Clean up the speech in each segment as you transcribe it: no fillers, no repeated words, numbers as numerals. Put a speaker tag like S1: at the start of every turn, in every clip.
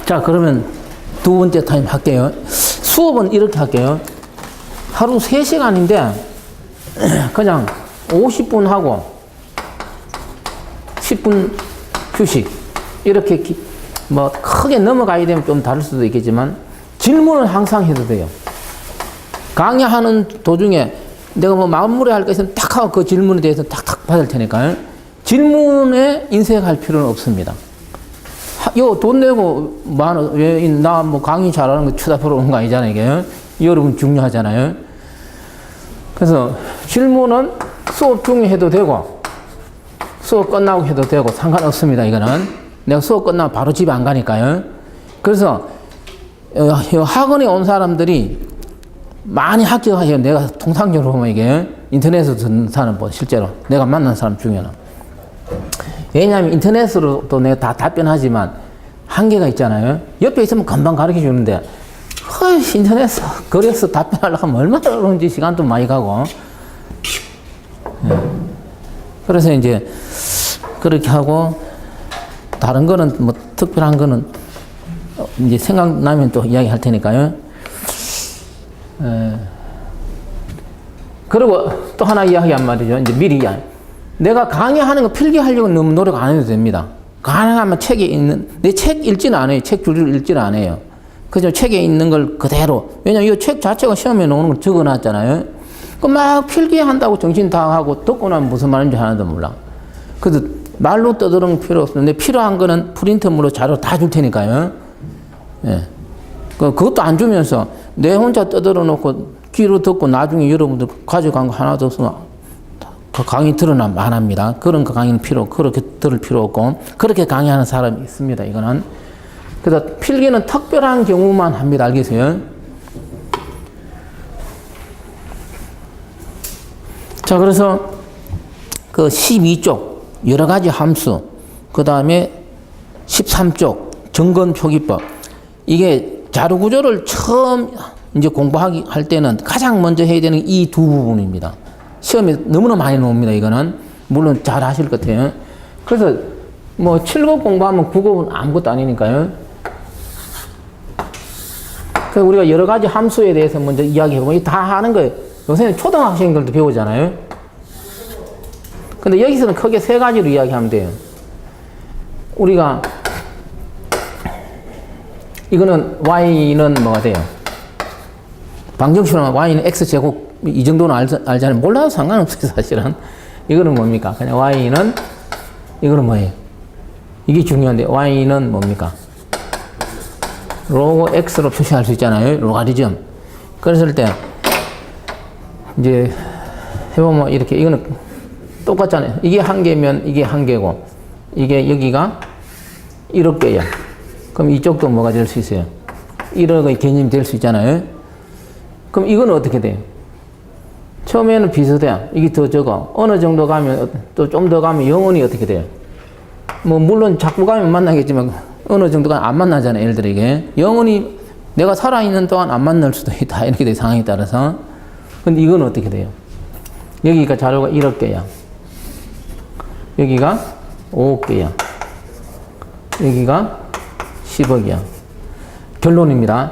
S1: 자, 그러면 두 번째 타임 할게요. 수업은 이렇게 할게요. 하루 3시간인데 그냥 50분 하고 10분 휴식. 이렇게 뭐 크게 넘어가야 되면 좀 다를 수도 있겠지만 질문을 항상 해도 돼요. 강의하는 도중에 내가 뭐 마무리할 거 있으면 딱 하고 그 질문에 대해서 탁탁 받을 테니까요. 질문에 인색할 필요는 없습니다. 요 돈 내고 나 뭐 강의 잘하는 거 쳐다보러 오는 거 아니잖아요, 이게. 여러분 중요하잖아요. 그래서 질문은 수업 중에 해도 되고 수업 끝나고 해도 되고 상관없습니다, 이거는. 내가 수업 끝나면 바로 집에 안 가니까요. 그래서 학원에 온 사람들이 많이 합격해요. 내가 통상적으로 보면 이게 인터넷에서 듣는 사람 뭐 실제로 내가 만난 사람 중에는. 왜냐하면 인터넷으로도 내가 다 답변하지만 한계가 있잖아요. 옆에 있으면 금방 가르쳐 주는데 인터넷에서 거리에서 답변하려고 하면 얼마나 어려운지 시간도 많이 가고. 그래서 이제 그렇게 하고 다른 거는 뭐 특별한 거는 이제 생각나면 또 이야기 할 테니까요. 그리고 또 하나 이야기한 말이죠. 이제 미리 내가 강의하는 거 필기하려고 너무 노력 안 해도 됩니다. 가능하면 책에 있는, 내 책 읽지는 않아요. 책 줄을 읽지는 않아요. 그죠? 책에 있는 걸 그대로. 왜냐면 이 책 자체가 시험에 나오는 걸 적어 놨잖아요. 그 막 필기한다고 정신 다 하고 듣고 나면 무슨 말인지 하나도 몰라. 그래서 말로 떠드는 필요 없는데 필요한 거는 프린트물로 자료 다 줄 테니까요. 예. 그것도 안 주면서 내 혼자 떠들어 놓고 귀로 듣고 나중에 여러분들 가져간 거 하나도 없으면 그 강의 들으면 안 합니다. 그런 강의는 그렇게 들을 필요 없고, 그렇게 강의하는 사람이 있습니다, 이거는. 그래서 필기는 특별한 경우만 합니다. 알겠어요? 자, 그래서 그 12쪽, 여러 가지 함수, 그 다음에 13쪽, 정건 표기법. 이게 자료 구조를 처음 이제 공부하기 할 때는 가장 먼저 해야 되는 이 두 부분입니다. 시험에 너무나 많이 나옵니다, 이거는. 물론 잘 하실 것 같아요. 그래서 뭐 7급 공부하면 9급은 아무것도 아니니까요. 그래서 우리가 여러 가지 함수에 대해서 먼저 이야기해보면 다 하는 거예요. 요새는 초등학생들도 배우잖아요. 근데 여기서는 크게 세 가지로 이야기하면 돼요. 우리가 이거는 y는 뭐가 돼요? 방정식으로 y는 x제곱 이 정도는 알잖아요. 몰라도 상관없어요, 사실은. 이거는 뭡니까? 그냥 y는 이거는 뭐예요? 이게 중요한데 y는 뭡니까? 로그 x로 표시할 수 있잖아요. 로가리즘. 그랬을 때 이제 해보면 이렇게 이거는 똑같잖아요. 이게 한 개면 이게 한 개고 이게 여기가 1억 개야. 그럼 이쪽도 뭐가 될 수 있어요? 1억의 개념이 될 수 있잖아요. 그럼 이건 어떻게 돼요? 처음에는 비슷해요. 이게 더 적어. 어느 정도 가면 또 좀 더 가면 영원히 어떻게 돼요? 뭐 물론 자꾸 가면 만나겠지만 어느 정도가 안 만나잖아요. 예를 들어 이게 영원히 내가 살아있는 동안 안 만날 수도 있다. 이렇게 돼, 상황에 따라서. 근데 이건 어떻게 돼요? 여기가 자료가 1억 개야. 여기가 5억 개야. 여기가 10억이야. 결론입니다.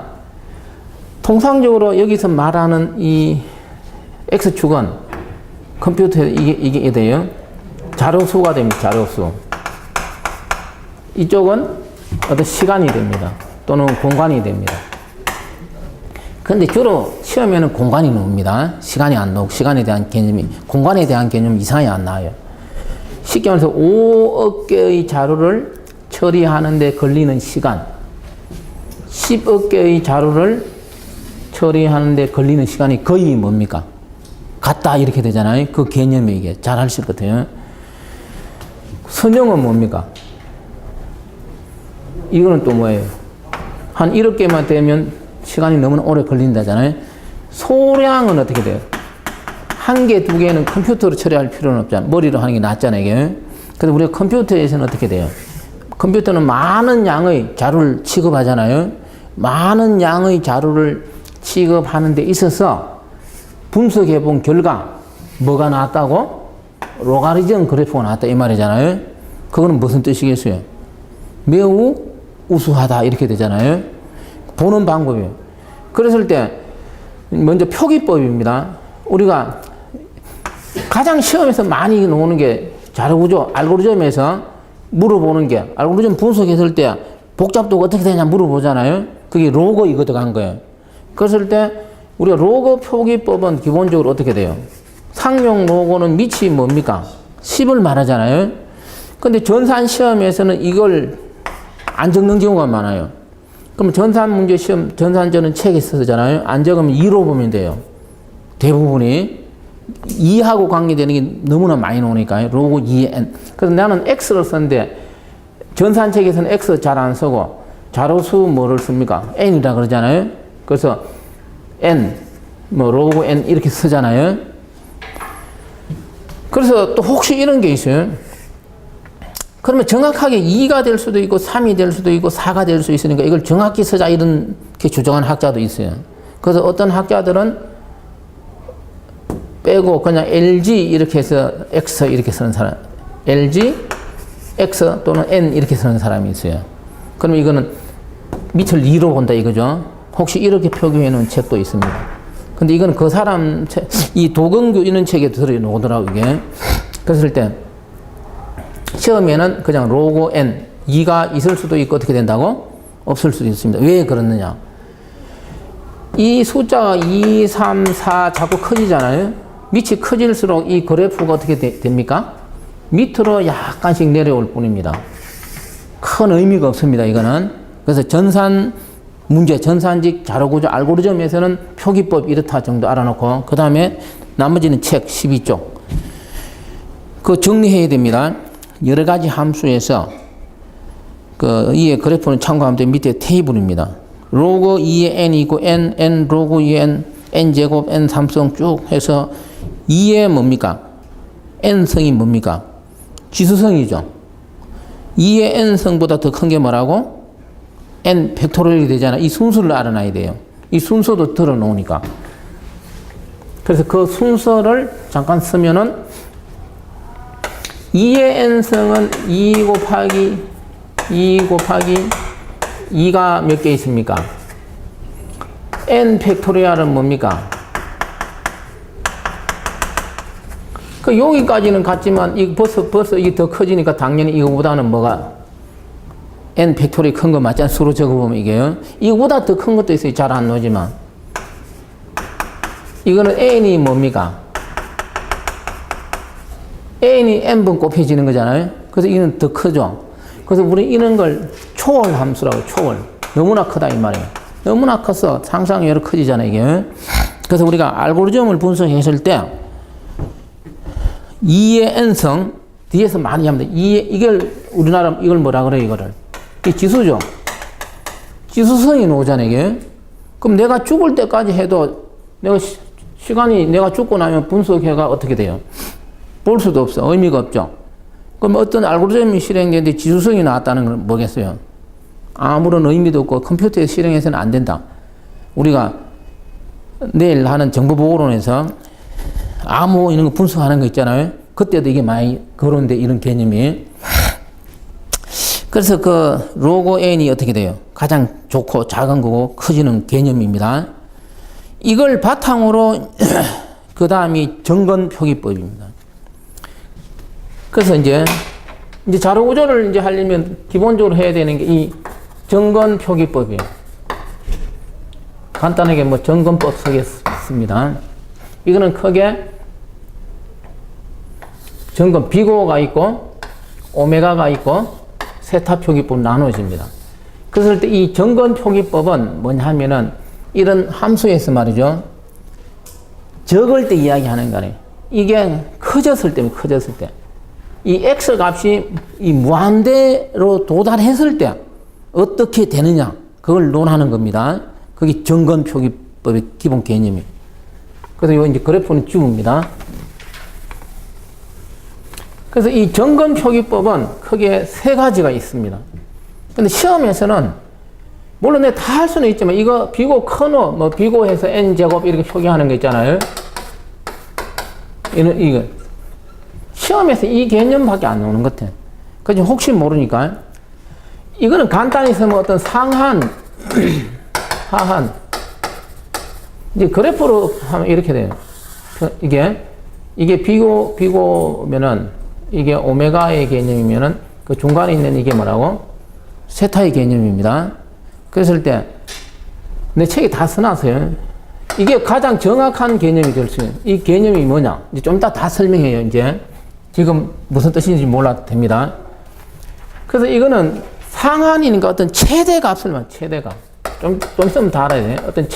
S1: 통상적으로 여기서 말하는 이 X축은 컴퓨터에 이게 돼요. 자료수가 됩니다. 자료수. 이쪽은 어떤 시간이 됩니다. 또는 공간이 됩니다. 근데 주로 시험에는 공간이 나옵니다. 시간이 안 나오고, 공간에 대한 개념이 이상하게 안 나와요. 쉽게 말해서 5억 개의 자료를 처리하는 데 걸리는 시간, 10억 개의 자료를 처리하는 데 걸리는 시간이 거의 뭡니까? 같다, 이렇게 되잖아요. 그 개념이 이게 잘 하실 것 같아요. 선형은 뭡니까? 이거는 또 뭐예요? 한 1억 개만 되면 시간이 너무나 오래 걸린다잖아요. 소량은 어떻게 돼요? 한 개, 두 개는 컴퓨터로 처리할 필요는 없잖아요. 머리로 하는 게 낫잖아요, 이게. 그래서 우리가 컴퓨터에서는 어떻게 돼요? 컴퓨터는 많은 양의 자료를 취급하잖아요. 많은 양의 자료를 취급하는 데 있어서 분석해 본 결과 뭐가 나왔다고? 로가리즘 그래프가 나왔다 이 말이잖아요. 그거는 무슨 뜻이겠어요? 매우 우수하다 이렇게 되잖아요. 보는 방법이에요. 그랬을 때 먼저 표기법입니다. 우리가 가장 시험에서 많이 나오는 게 자료구조 알고리즘에서 물어보는 게 알고리즘 분석했을 때 복잡도가 어떻게 되냐 물어보잖아요. 그게 로그 이거 들어간 거예요. 그랬을 때 우리가 로그 표기법은 기본적으로 어떻게 돼요? 상용 로고는 밑이 뭡니까? 10을 말하잖아요. 근데 전산 시험에서는 이걸 안 적는 경우가 많아요. 그럼 전산 문제 시험, 전산전은 책에 쓰잖아요. 안 적으면 2로 보면 돼요. 대부분이 2하고 관계되는 게 너무나 많이 나오니까요. 로고 2에 N. 그래서 나는 X를 썼는데 전산책에서는 X 잘 안 쓰고 자료수 뭐를 씁니까? N이라 그러잖아요. 그래서 N, 뭐 로고 N 이렇게 쓰잖아요. 그래서 또 혹시 이런 게 있어요. 그러면 정확하게 2가 될 수도 있고 3이 될 수도 있고 4가 될 수 있으니까 이걸 정확히 쓰자 이렇게 주장한 학자도 있어요. 그래서 어떤 학자들은 빼고 그냥 LG 이렇게 해서 X 이렇게 쓰는 사람, LG, X 또는 N 이렇게 쓰는 사람이 있어요. 그러면 이거는 밑을 2로 본다 이거죠. 혹시 이렇게 표기해 놓은 책도 있습니다. 근데 이거는 그 사람 책, 이 도근규 이런 책에 들어오더라고요, 이게. 그랬을 때 시험에는 그냥 로고 N, 2가 있을 수도 있고 어떻게 된다고? 없을 수도 있습니다. 왜 그러느냐? 이 숫자가 2, 3, 4 자꾸 커지잖아요. 밑이 커질수록 이 그래프가 어떻게 됩니까? 밑으로 약간씩 내려올 뿐입니다. 큰 의미가 없습니다, 이거는. 그래서 전산 문제, 전산직 자료구조 알고리즘에서는 표기법 이렇다 정도 알아놓고, 그 다음에 나머지는 책 12쪽. 그거 정리해야 됩니다. 여러 가지 함수에서, 이 그래프는 참고하면 돼. 밑에 테이블입니다. 로그 2의 n이 있고, n 로그 2의 n, n제곱, n3성 쭉 해서 2의 뭡니까? n성이 뭡니까? 지수성이죠. 2의 n성보다 더 큰 게 뭐라고? n 팩토리얼이 되잖아. 이 순서를 알아놔야 돼요. 이 순서도 들어놓으니까. 그래서 그 순서를 잠깐 쓰면은 2의 n성은 2 곱하기 2가 몇 개 있습니까? n 팩토리얼은 뭡니까? 그 여기까지는 같지만 이 벌써 이게 더 커지니까 당연히 이거보다는 뭐가 n 팩토리 큰 거 맞잖아. 수로 적어보면 이게요. 이거보다 더 큰 것도 있어요. 잘 안 나오지만. 이거는 n이 뭡니까? n이 n번 곱해지는 거잖아요. 그래서 이는 더 크죠. 그래서 우리 이런 걸 초월 함수라고, 초월. 너무나 크다 이 말이에요. 너무나 커서 상상외로 커지잖아요, 이게. 그래서 우리가 알고리즘을 분석했을 때 2의 n성 뒤에서 많이 하면 돼. 이걸 우리나라 이걸 뭐라 그래요, 이거를? 이 지수죠. 지수성이 나오잖아요, 이게. 그럼 내가 죽을 때까지 해도 내가 시간이 내가 죽고 나면 분석해가 어떻게 돼요? 볼 수도 없어. 의미가 없죠. 그럼 어떤 알고리즘이 실행되는데 지수성이 나왔다는 건 뭐겠어요? 아무런 의미도 없고 컴퓨터에 실행해서는 안 된다. 우리가 내일 하는 정보보고론에서 암호 이런 거 분석하는 거 있잖아요. 그때도 이게 많이 거론돼, 이런 개념이. 그래서 그 로고 n이 어떻게 돼요? 가장 좋고 작은 거고 커지는 개념입니다. 이걸 바탕으로 그 다음이 정건표기법입니다. 그래서 이제 자료 구조를 이제 하려면 기본적으로 해야 되는 게 이 정건표기법이에요. 간단하게 뭐 정건법 쓰겠습니다. 이거는 크게 정건 비고가 있고 오메가가 있고 세타 표기법 나눠집니다. 그랬을 때 이 정건 표기법은 뭐냐 하면은 이런 함수에서 말이죠. 적을 때 이야기하는 거네. 이게 커졌을 때. 이 x 값이 이 무한대로 도달했을 때 어떻게 되느냐. 그걸 논하는 겁니다. 그게 정건 표기법의 기본 개념이에요. 그래서 이거 이제 그래프는 줍니다. 그래서 이 정건 표기법은 크게 세 가지가 있습니다. 근데 시험에서는 물론 내가 다 할 수는 있지만 이거 비고 커노 뭐 비고해서 n제곱 이렇게 표기하는 거 있잖아요. 이거 시험에서 이 개념밖에 안 나오는 것 같아. 그래서 혹시 모르니까 이거는 간단히 쓰면 어떤 상한, 하한. 이제 그래프로 하면 이렇게 돼요. 이게 비고면은, 이게 오메가의 개념이면은, 그 중간에 있는 이게 뭐라고? 세타의 개념입니다. 그랬을 때, 내 책에 다 써놨어요. 이게 가장 정확한 개념이 될 수 있는, 이 개념이 뭐냐? 이제 좀 이따 다 설명해요, 이제. 지금 무슨 뜻인지 몰라도 됩니다. 그래서 이거는 상한이니까 어떤 최대 값을 말, 최대값. 좀 있으면 다 알아야 돼. 어떤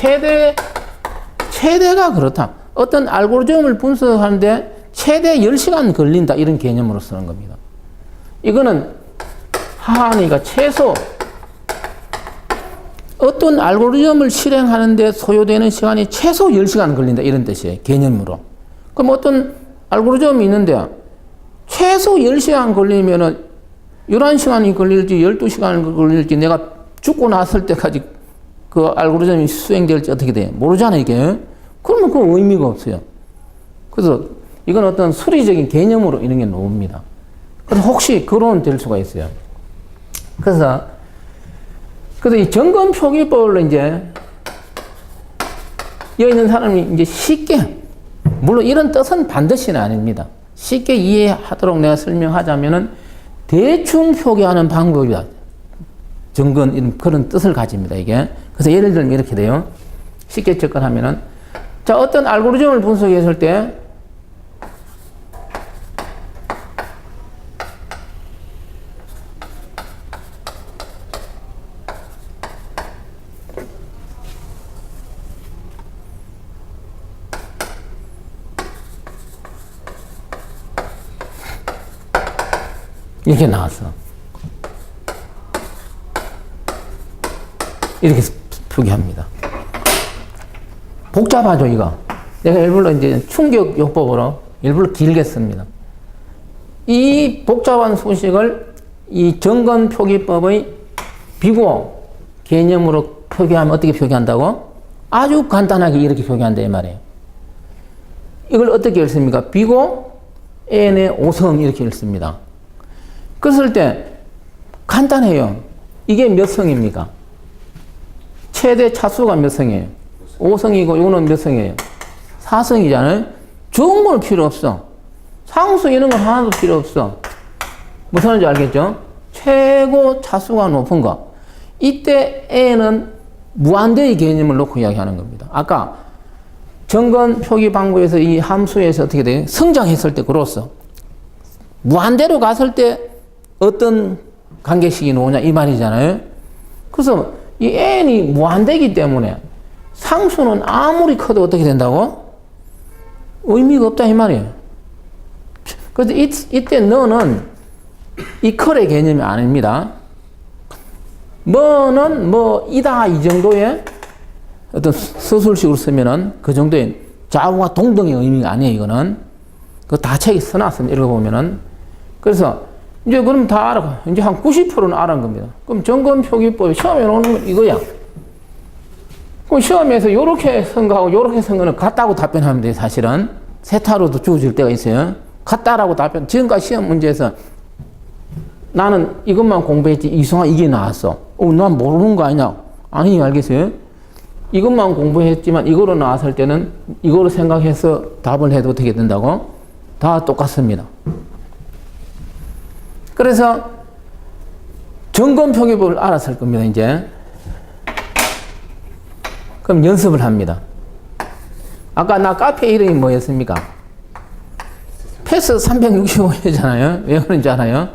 S1: 최대가 그렇다. 어떤 알고리즘을 분석하는데 최대 10시간 걸린다. 이런 개념으로 쓰는 겁니다. 이거는 하한이니까 최소 어떤 알고리즘을 실행하는데 소요되는 시간이 최소 10시간 걸린다. 이런 뜻이에요. 개념으로. 그럼 어떤 알고리즘이 있는데 최소 10시간 걸리면은 11시간이 걸릴지 12시간 걸릴지 내가 죽고 났을 때까지 그 알고리즘이 수행될지 어떻게 돼? 모르잖아요, 이게. 그러면 그 의미가 없어요. 그래서 이건 어떤 수리적인 개념으로 이런 게 나옵니다. 그래서 혹시 그런 될 수가 있어요. 그래서 이 점검 표기법을 이제 여기 있는 사람이 이제 쉽게, 물론 이런 뜻은 반드시는 아닙니다. 쉽게 이해하도록 내가 설명하자면은 대충 표기하는 방법이다. 정근, 이런 그런 뜻을 가집니다, 이게. 그래서 예를 들면 이렇게 돼요. 쉽게 접근하면은. 자, 어떤 알고리즘을 분석했을 때, 이렇게 나왔어. 이렇게 표기합니다. 복잡하죠, 이거. 내가 일부러 이제 충격 요법으로 일부러 길게 씁니다. 이 복잡한 수식을 이 정근 표기법의 비고 개념으로 표기하면 어떻게 표기한다고? 아주 간단하게 이렇게 표기한다, 이 말이에요. 이걸 어떻게 읽습니까? 비고 n의 5성 이렇게 읽습니다. 그랬을 때 간단해요. 이게 몇 성입니까? 최대 차수가 몇 성이에요? 5성이고 이거는 몇 성이에요? 4성이잖아요. 좋은 건 필요 없어. 상수 이런 건 하나도 필요 없어. 무슨 말인지 알겠죠? 최고 차수가 높은 거. 이때 n은 무한대의 개념을 놓고 이야기하는 겁니다. 아까 정근 표기 방법에서 이 함수에서 어떻게 돼요? 성장했을 때 그렇소. 무한대로 갔을 때 어떤 관계식이 나오냐 이 말이잖아요. 그래서 이 n이 무한대이기 때문에 상수는 아무리 커도 어떻게 된다고? 의미가 없다 이 말이에요. 그래서 이때 너는 이퀄의 개념이 아닙니다. 뭐는 이다 이 정도의 어떤 서술식으로 쓰면은 그 정도의 좌우와 동등의 의미가 아니에요. 이거는 그 다 책에 써놨습니다. 읽어보면은. 그래서 이제 그럼 다 알아. 이제 한 90%는 알은 겁니다. 그럼 정근 표기법이 시험에 나오는 건 이거야. 그럼 시험에서 요렇게 쓴 거하고 요렇게 쓴 거는 같다고 답변하면 돼요. 사실은 세타로도 주어질 때가 있어요. 같다라고 답변. 지금까지 시험 문제에서 나는 이것만 공부했지 이상한 이게 나왔어. 난 모르는 거 아니냐? 아니, 알겠어요? 이것만 공부했지만 이거로 나왔을 때는 이거로 생각해서 답을 해도 어떻게 된다고? 다 똑같습니다. 그래서 정근 표기법을 알았을 겁니다, 이제. 그럼 연습을 합니다. 아까 나 카페 이름이 뭐였습니까? 패스 365였잖아요. 왜 그런지 알아요?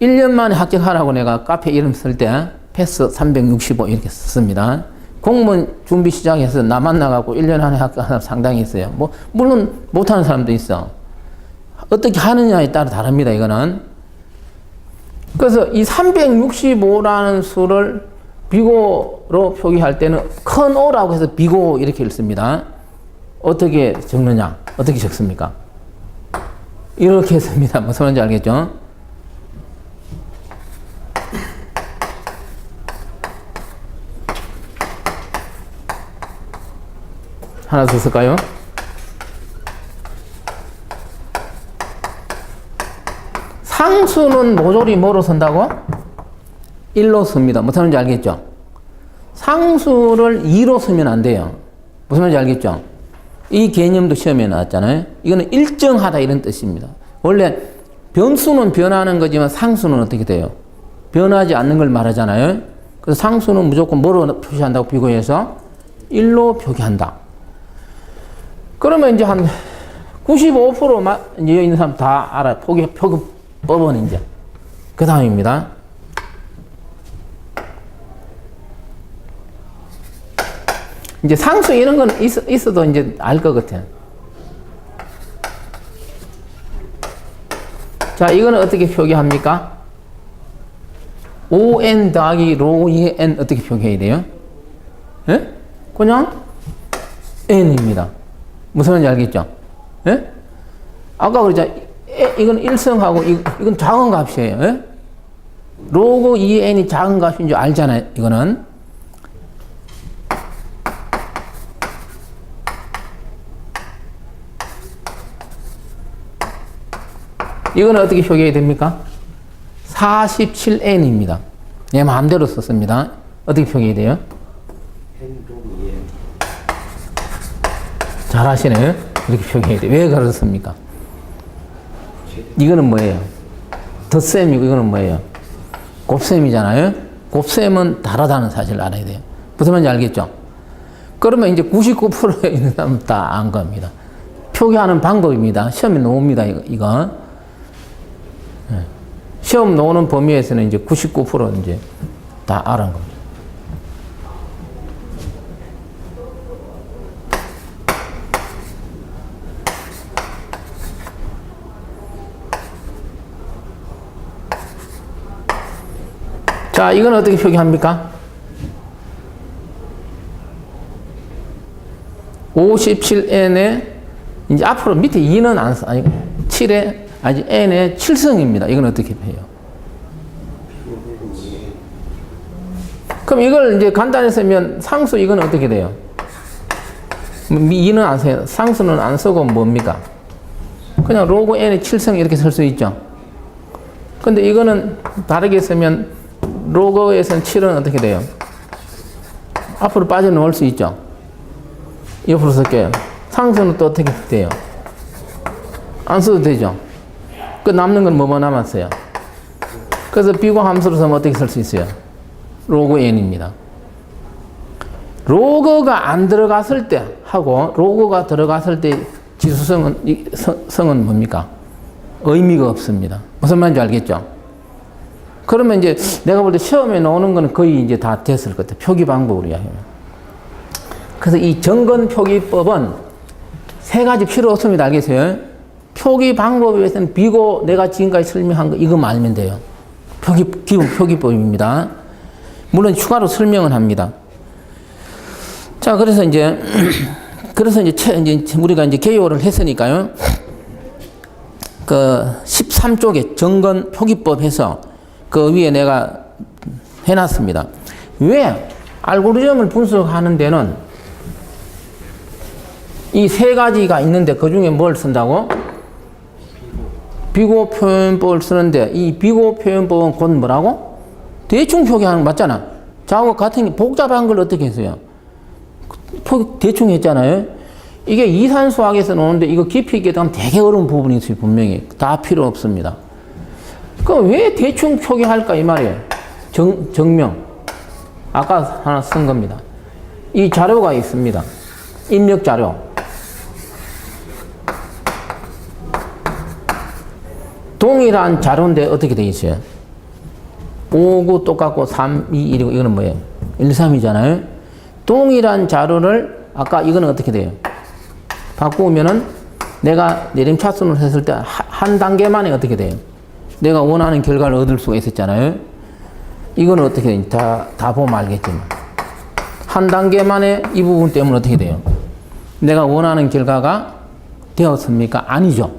S1: 1년 만에 합격하라고 내가 카페 이름 쓸 때 패스 365 이렇게 썼습니다. 공무원 준비 시작해서 나 만나갖고 1년 안에 합격하는 사람 상당히 있어요. 물론 못하는 사람도 있어. 어떻게 하느냐에 따라 다릅니다, 이거는. 그래서 이 365라는 수를 비고로 표기할 때는 큰 O라고 해서 비고 이렇게 읽습니다. 어떻게 적느냐? 어떻게 적습니까? 이렇게 씁니다. 무슨 말인지 알겠죠? 하나 더 쓸까요? 상수는 모조리 뭐로 쓴다고? 1로 씁니다. 무슨 말인지 알겠죠? 상수를 2로 쓰면 안 돼요. 무슨 말인지 알겠죠? 이 개념도 시험에 나왔잖아요. 이거는 일정하다 이런 뜻입니다. 원래 변수는 변하는 거지만 상수는 어떻게 돼요? 변하지 않는 걸 말하잖아요. 그래서 상수는 무조건 뭐로 표시한다고 비교해서 1로 표기한다. 그러면 이제 한 95%만 이제 여기 있는 사람 다 알아요. 표기법은 이제 그 다음입니다. 이제 상수 이런 건 있어도 이제 알 것 같아요. 자, 이거는 어떻게 표기합니까? ON 더하기 로그의 N 어떻게 표기해야 돼요? 예? 그냥 N입니다. 무슨 말인지 알겠죠? 예? 아까 그랬잖아요. 이건 일성하고 이건 작은 값이에요. 예? 로그 2n이 작은 값인 줄 알잖아요. 이거는. 이거는 어떻게 표기해야 됩니까? 47n입니다. 내 마음대로 썼습니다. 어떻게 표기해야 돼요? 잘 하시네요. 이렇게 표기해야 돼요. 왜 그렇습니까? 이거는 뭐예요? 덧셈이고 이거는 뭐예요? 곱셈이잖아요. 곱셈은 다르다는 사실을 알아야 돼요. 무슨 말인지 알겠죠? 그러면 이제 99%에 있는 사람은 다 안 겁니다. 표기하는 방법입니다. 시험에 나옵니다. 이거. 시험 나오는 범위에서는 이제 99% 이제 다 알은 겁니다. 자, 이건 어떻게 표기합니까? 57n에 이제 앞으로 밑에 2는 안 써. 아니 7에 아니 n의 7승입니다. 이건 어떻게 해요? 그럼 이걸 이제 간단히 쓰면 상수 이건 어떻게 돼요? 2는 안 써요. 상수는 안 쓰고 뭡니까? 그냥 로그 n의 7승 이렇게 쓸 수 있죠. 근데 이거는 다르게 쓰면 로그에서는 7은 어떻게 돼요? 앞으로 빠져나올 수 있죠. 옆으로 쓸게요. 상수는 또 어떻게 돼요? 안 써도 되죠. 그 남는 건 뭐뭐 남았어요? 그래서 비교 함수로 쓰면 어떻게 쓸 수 있어요? 로그 n입니다. 로그가 안 들어갔을 때 하고 로그가 들어갔을 때 지수성은 성은 뭡니까? 의미가 없습니다. 무슨 말인지 알겠죠? 그러면 이제 내가 볼 때 시험에 나오는 거는 거의 이제 다 됐을 것 같아요. 표기 방법으로 이야기하면. 그래서 이 정근 표기법은 세 가지 필요 없습니다. 알겠어요? 표기 방법에 대해서는 비고 내가 지금까지 설명한 거 이거만 알면 돼요. 기본 표기법입니다. 물론 추가로 설명은 합니다. 자, 그래서 이제 우리가 이제 개요를 했으니까요. 그 13쪽에 정근 표기법 해서 그 위에 내가 해놨습니다. 왜? 알고리즘을 분석하는 데는 이 세 가지가 있는데 그 중에 뭘 쓴다고? 비교 표현법을 쓰는데 이 비교 표현법은 곧 뭐라고? 대충 표기하는 거 맞잖아. 저하고 같은 게 복잡한 걸 어떻게 했어요? 대충 했잖아요. 이게 이산수학에서 나오는데 이거 깊이 있게 되면 되게 어려운 부분이 있어요. 분명히. 다 필요 없습니다. 그럼 왜 대충 표기할까 이 말이에요. 정명. 아까 하나 쓴 겁니다. 이 자료가 있습니다. 입력 자료. 동일한 자료인데 어떻게 돼 있어요? 5, 9 똑같고 3, 2, 1이고 이거는 뭐예요? 1, 3이잖아요. 동일한 자료를 아까 이거는 어떻게 돼요? 바꾸면은 내가 내림차순을 했을 때 한 단계 만에 어떻게 돼요? 내가 원하는 결과를 얻을 수가 있었잖아요. 이거는 어떻게 돼요? 다 보면 알겠지만 한 단계 만에 이 부분 때문에 어떻게 돼요? 내가 원하는 결과가 되었습니까? 아니죠.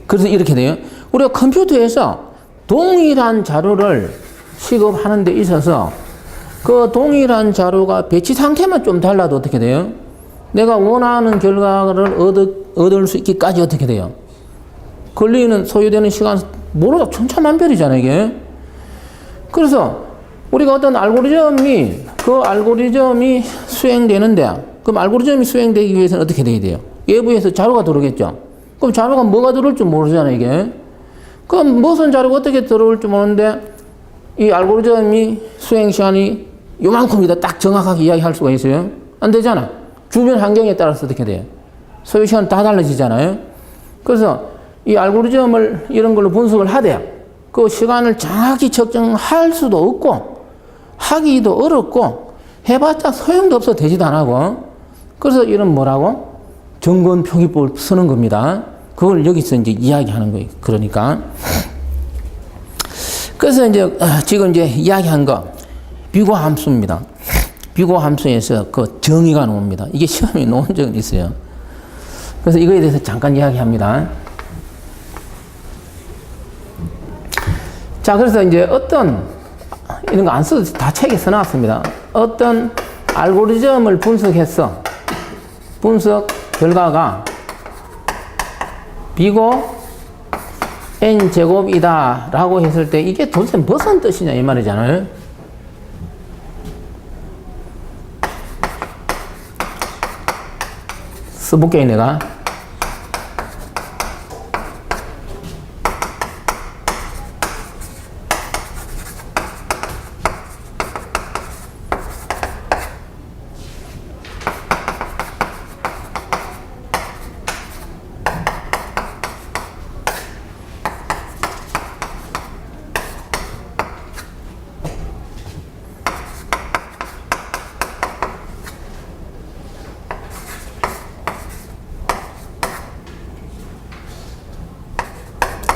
S1: 그래서 이렇게 돼요. 우리가 컴퓨터에서 동일한 자료를 취급하는 데 있어서 그 동일한 자료가 배치 상태만 좀 달라도 어떻게 돼요? 내가 원하는 결과를 얻을 수 있기까지 어떻게 돼요? 걸리는 소요되는 시간 모르다 천차만별이잖아요, 이게. 그래서 우리가 어떤 그 알고리즘이 수행되는데, 그럼 알고리즘이 수행되기 위해서는 어떻게 돼야 돼요? 외부에서 자료가 들어오겠죠? 그럼 자료가 뭐가 들어올지 모르잖아요, 이게. 그럼 무슨 자료가 어떻게 들어올지 모르는데, 이 알고리즘이 수행 시간이 요만큼이다 딱 정확하게 이야기할 수가 있어요? 안 되잖아. 주변 환경에 따라서 어떻게 돼요? 소요 시간 다 달라지잖아요. 그래서 이 알고리즘을 이런 걸로 분석을 하되 그 시간을 정확히 측정할 수도 없고 하기도 어렵고 해봤자 소용도 없어 되지도 안 하고 그래서 이런 뭐라고? 정건 표기법을 쓰는 겁니다. 그걸 여기서 이제 이야기하는 거예요. 그러니까. 그래서 이제 지금 이제 이야기한 거 비교 함수입니다. 비교 함수에서 그 정의가 나옵니다. 이게 시험에 나온 적은 있어요. 그래서 이거에 대해서 잠깐 이야기합니다. 자, 그래서 이제 어떤 이런 거 안 써도 다 책에 써놨습니다. 어떤 알고리즘을 분석해서 분석 결과가 비고 n제곱이다 라고 했을 때 이게 도대체 무슨 뜻이냐 이 말이잖아요. 써볼게요 내가.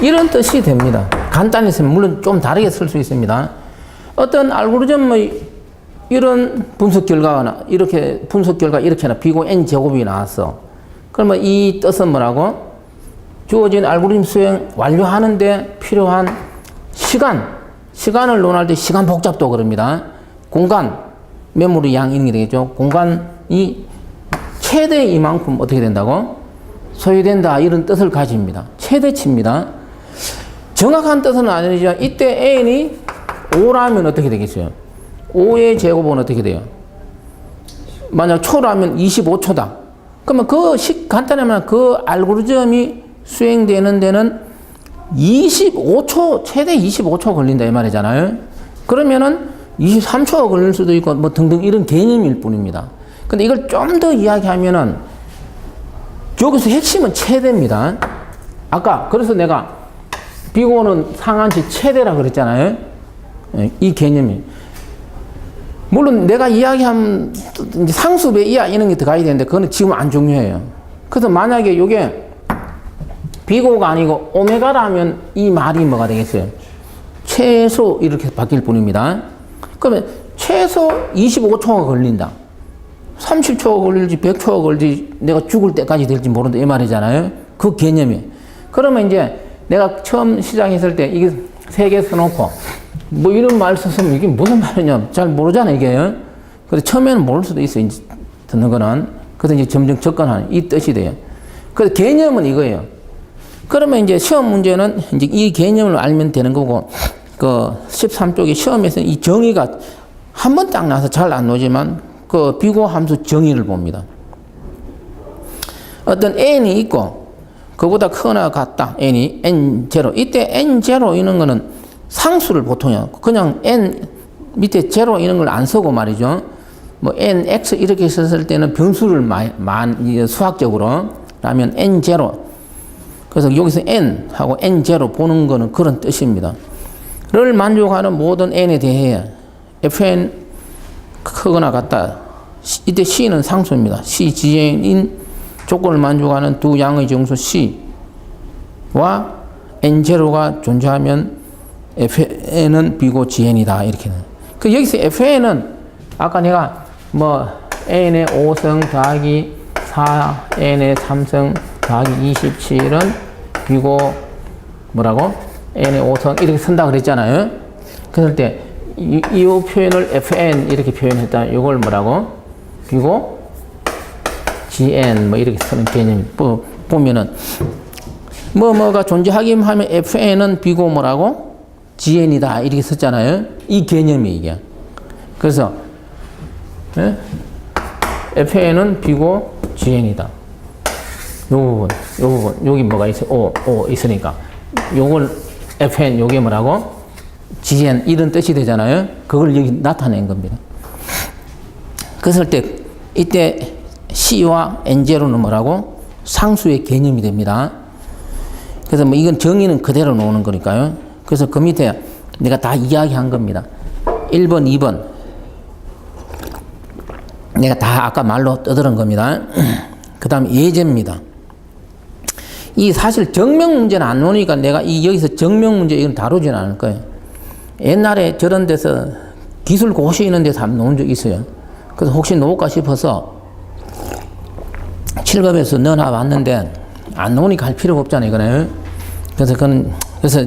S1: 이런 뜻이 됩니다. 간단히 쓰면 물론 좀 다르게 쓸 수 있습니다. 어떤 알고리즘의 이런 분석 결과가 이렇게 분석 결과 이렇게 비고 n 제곱이 나왔어. 그러면 이 뜻은 뭐라고? 주어진 알고리즘 수행 완료하는데 필요한 시간을 논할 때 시간 복잡도 그럽니다. 공간, 메모리 양 이런 게 되겠죠. 공간이 최대 이만큼 어떻게 된다고? 소요된다 이런 뜻을 가집니다. 최대치입니다. 정확한 뜻은 아니지만 이때 n이 5라면 어떻게 되겠어요? 5의 제곱은 어떻게 돼요? 만약 초라면 25초다. 그러면 간단하면 그 알고리즘이 수행되는 데는 25초, 최대 25초 걸린다 이 말이잖아요. 그러면은 23초가 걸릴 수도 있고 뭐 등등 이런 개념일 뿐입니다. 근데 이걸 좀 더 이야기하면은 여기서 핵심은 최대입니다. 아까 그래서 내가 비고는 상한치 최대라 그랬잖아요. 이 개념이. 물론 내가 이야기한 상수배 이하 이런 게 들어가야 되는데 그거는 지금 안 중요해요. 그래서 만약에 이게 비고가 아니고 오메가라면 이 말이 뭐가 되겠어요? 최소 이렇게 바뀔 뿐입니다. 그러면 최소 25초가 걸린다. 30초가 걸릴지 100초가 걸릴지 내가 죽을 때까지 될지 모른다 이 말이잖아요. 그 개념이. 그러면 이제 내가 처음 시작했을 때 이게 3개 써놓고 뭐 이런 말 썼으면 이게 무슨 말이냐 잘 모르잖아 이게. 그래서 처음에는 모를 수도 있어요. 이제 듣는 거는. 그래서 이제 점점 접근하는 이 뜻이 돼요. 그래서 개념은 이거예요. 그러면 이제 시험 문제는 이제 이 개념을 알면 되는 거고 그 13쪽의 시험에서 이 정의가 한 번 딱 나서 잘 안 나오지만 그 비고 함수 정의를 봅니다. 어떤 n이 있고 그보다 크거나 같다. n이 n0. 이때 n0 이런 거는 상수를 보통요. 그냥 n 밑에 제로 이런 걸 안 쓰고 말이죠. 뭐 nx 이렇게 썼을 때는 변수를 수학적으로 라면 n0. 그래서 여기서 n 하고 n0 보는 거는 그런 뜻입니다. 를 만족하는 모든 n에 대해 fn 크거나 같다. 이때 c는 상수입니다. c, gn인 조건을 만족하는 두 양의 정수 C와 N0가 존재하면 Fn은 비고 Gn이다. 이렇게는. 그 여기서 Fn은 아까 내가 뭐 N의 5성 더하기 4, N의 3성 더하기 27은 비고 뭐라고? N의 5성 이렇게 쓴다 그랬잖아요. 그럴 때 이 표현을 Fn 이렇게 표현했다. 이걸 뭐라고? 비고 Gn 뭐 이렇게 쓰는 개념 보면은 뭐가 존재하기만 하면 FN은 비고 뭐라고? Gn이다 이렇게 썼잖아요. 이 개념이 이게. 그래서 예? FN은 B고 GN이다. 요 부분, 여기 뭐가 있어? O 있으니까. 요걸 FN, 요게 뭐라고? GN, 이런 뜻이 되잖아요. 그걸 여기 나타낸 겁니다. 그랬을 때, 이때 C와 N0는 뭐라고? 상수의 개념이 됩니다. 그래서 뭐 이건 정의는 그대로 놓는 거니까요. 그래서 그 밑에 내가 다 이야기한 겁니다. 1번, 2번. 내가 다 아까 말로 떠들은 겁니다. 그 다음에 예제입니다. 이 사실 정명 문제는 안 오니까 내가 여기서 정명 문제 이건 다루지는 않을 거예요. 옛날에 저런 데서 기술 고시 있는 데서 한번 놓은 적 있어요. 그래서 혹시 놓을까 싶어서 7급에서 넣어놔 봤는데 안 놓으니까 할 필요가 없잖아요, 이거는. 그래서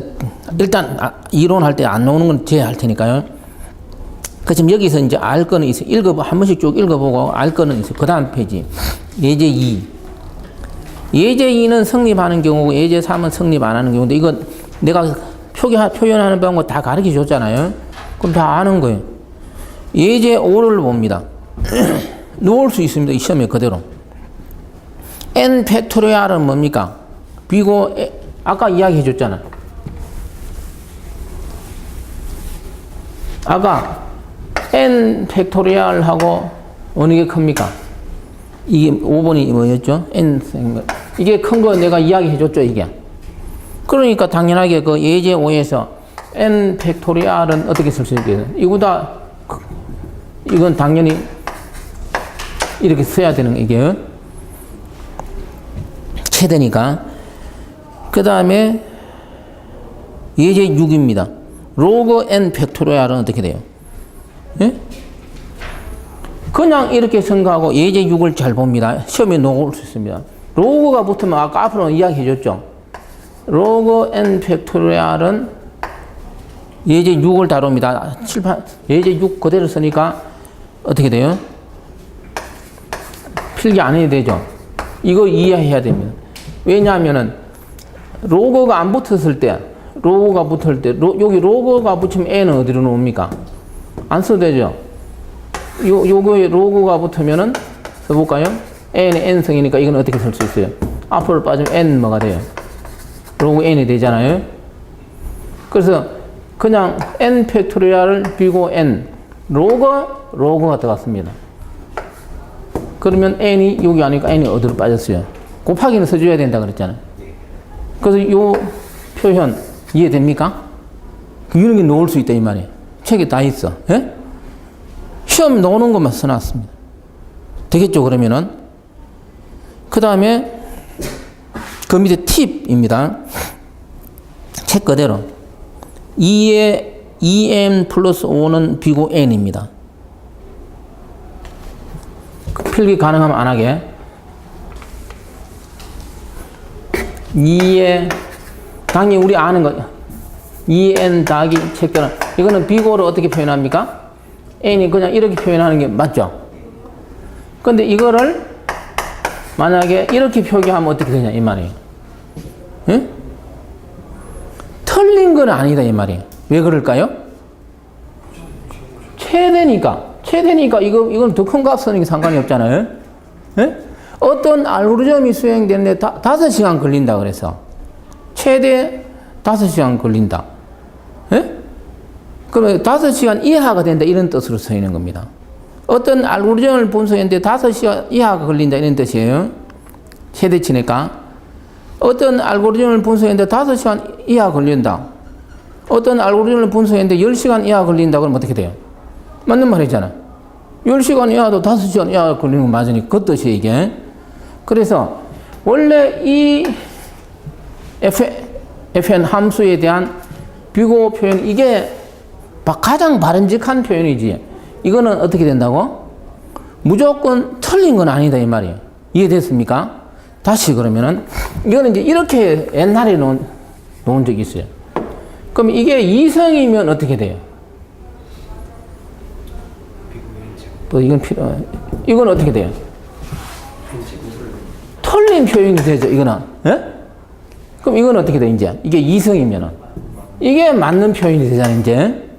S1: 일단 이론할 때 안 놓는 건 제외할 테니까요. 그 지금 여기서 이제 알 거는 있어. 한 번씩 쭉 읽어보고 알 거는 있어. 그 다음 페이지. 예제 2. 예제 2는 성립하는 경우고 예제 3은 성립 안 하는 경우인데 이건 내가 표현하는 방법 다 가르쳐 줬잖아요. 그럼 다 아는 거예요. 예제 5를 봅니다. 놓을 수 있습니다. 이 시험에 그대로. n 팩토리얼은 뭡니까? B고 아까 이야기해 줬잖아. 아까 n 팩토리얼하고 어느 게 큽니까? 이게 5번이 뭐였죠? n 이게 큰 거 내가 이야기해 줬죠, 이게. 그러니까 당연하게 그 예제 5에서 n 팩토리얼은 어떻게 쓸 수 있겠어요? 이건 당연히 이렇게 써야 되는 이게 최대니까. 그 다음에 예제 6입니다. 로그 n 팩토리얼은 어떻게 돼요? 예? 그냥 이렇게 생각하고 예제 6을 잘 봅니다. 시험에 놓을 수 있습니다. 로그가 붙으면 아까 앞으로 이야기해 줬죠. 로그 n 팩토리얼은 예제 6을 다룹니다. 예제 6 그대로 쓰니까 어떻게 돼요? 필기 안 해도 되죠. 이거 이해해야 됩니다. 왜냐하면은 로그가 안 붙었을 때 여기 로그가 붙이면 n은 어디로 놓습니까? 안 써도 되죠. 요거에 로그가 붙으면은 써볼까요? n이 n승이니까 이건 어떻게 쓸 수 있어요? 앞으로 빠지면 n 뭐가 돼요? 로그 n이 되잖아요. 그래서 그냥 n 팩토리얼을 B고 n 로그가 들어갔습니다. 그러면 n이 여기 아니까 n이 어디로 빠졌어요? 곱하기는 써줘야 된다 그랬잖아요. 그래서 요 표현 이해됩니까? 이런 게 놓을 수 있다 이 말이에요. 책에 다 있어. 예? 시험 놓는 것만 써놨습니다. 되겠죠 그러면은? 그 다음에 그 밑에 팁입니다. 책 그대로 2에 2n 플러스 5는 B고 n입니다. 필기 가능하면 안 하게. 2에 당연히 우리 아는 거 2n 더하기 책들은 이거는 B고를 어떻게 표현합니까? n이 그냥 이렇게 표현하는 게 맞죠? 근데 이거를 만약에 이렇게 표기하면 어떻게 되냐 이 말이에요. 예? 틀린 건 아니다 이 말이에요. 왜 그럴까요? 최대니까 이건 더 큰 값 쓰는 게 상관이 없잖아요. 예? 어떤 알고리즘이 수행되는데 5시간 걸린다 그래서 최대 5시간 걸린다. 예? 그러면 5시간 이하가 된다 이런 뜻으로 쓰이는 겁니다. 어떤 알고리즘을 분석했는데 5시간 이하가 걸린다 이런 뜻이에요. 최대치니까. 어떤 알고리즘을 분석했는데 5시간 이하 걸린다. 어떤 알고리즘을 분석했는데 10시간 이하 걸린다 그러면 어떻게 돼요? 맞는 말이잖아. 10시간 이하도 5시간 이하 걸리는 건 맞으니까 그 뜻이에요 이게. 그래서 원래 이 fn 함수에 대한 비고 표현 이게 가장 바람직한 표현이지. 이거는 어떻게 된다고? 무조건 틀린 건 아니다 이 말이에요. 이해됐습니까? 다시 그러면은 이거는 이제 이렇게 옛날에 놓은 적이 있어요. 그럼 이게 이성이면 어떻게 돼요? 이건 어떻게 돼요? 틀린 표현이 되죠 이거는. 예? 그럼 이건 어떻게 돼 이제? 이게 이성이면은 이게 맞는 표현이 되잖아요 이제.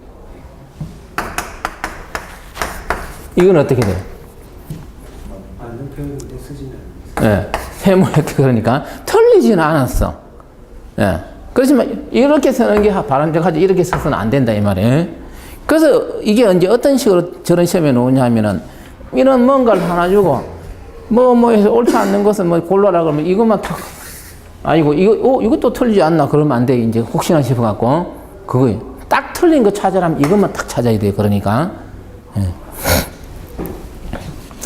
S1: 이건 어떻게 돼요?
S2: 맞는 표현을 쓰지는
S1: 예. 해모했 그러니까 틀리지는 않았어. 예. 그렇지만 이렇게 쓰는 게 바람직하지 이렇게 써서는 안 된다 이 말이에요. 그래서 이게 언제 어떤 식으로 저런 시험에 나오냐 하면은 이런 뭔가를 하나 주고 뭐 해서 옳지 않는 것은 뭐 골라라 그러면 이것만 탁 아이고 이것도 틀리지 않나 그러면 안 돼. 이제 혹시나 싶어 갖고 그거 딱 틀린 거 찾으라면 이것만 딱 찾아야 돼. 그러니까 예.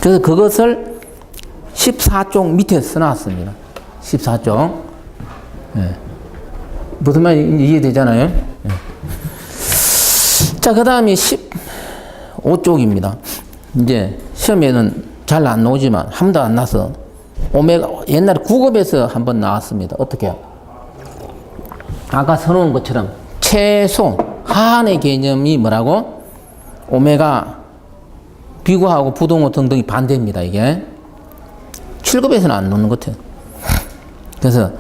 S1: 그래서 그것을 14쪽 밑에 써놨습니다. 14쪽. 예. 무슨 말인지 이해되잖아요? 예. 자, 그 다음에 15쪽입니다. 이제 시험에는 잘 안 나오지만 한 번도 안 나서 오메가 옛날에 9급에서 한번 나왔습니다. 어떻게? 아까 써놓은 것처럼 최소 하한의 개념이 뭐라고? 오메가 비구하고 부동호 등등이 반대입니다. 이게 7급에서는 안 나오는 것 같아요. 그래서